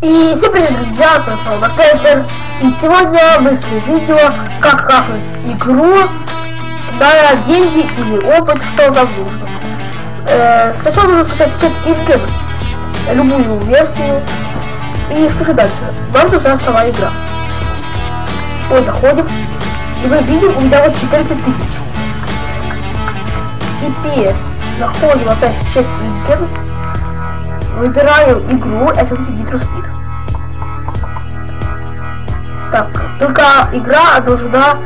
И всем привет, друзья, с вами Баскетер. И сегодня мы снимем видео, как хакнуть игру на деньги или опыт, что нам нужно. Сначала нужно скачать чат Ingame, любую версию. И что же дальше? Нам нужна сама игра. Вот, заходим. И мы видим, у меня вот 14 тысяч. Теперь заходим опять в чат Ingame. Выбираю игру, это будет Need for Speed. Так, только игра должна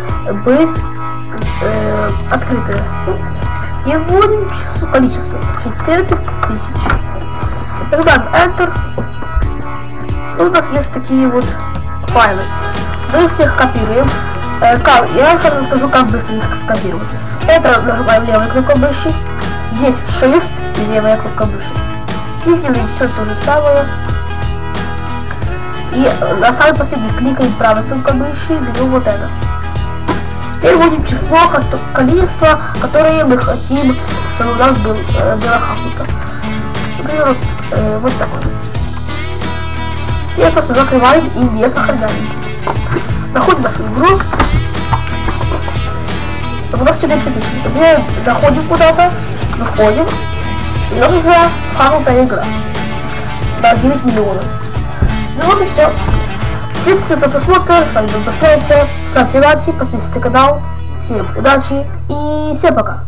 быть открытая. И вводим количество 14 тысяч. Нажимаем Enter. И у нас есть такие вот файлы. Мы их всех копируем. Я сейчас расскажу, как быстро их скопировать. Это нажимаем левой кнопкой мыши. Здесь Shift и левая кнопка мыши. И сделаем все то же самое. И на самый последний кликаем правой кнопкой мыши и берем вот это. Теперь вводим число, количество, которое мы хотим, чтобы у нас было хакнуто. Например, вот такое. И просто закрываем и не сохраняем. Заходим в нашу игру. У нас 400 тысяч. Мы заходим куда-то, выходим. И у нас уже хакнутая игра. На 9 миллионов. Ну вот и все. Всем спасибо за просмотр. С вами был Баскетер. Ставьте лайки, подписывайтесь на канал. Всем удачи и всем пока.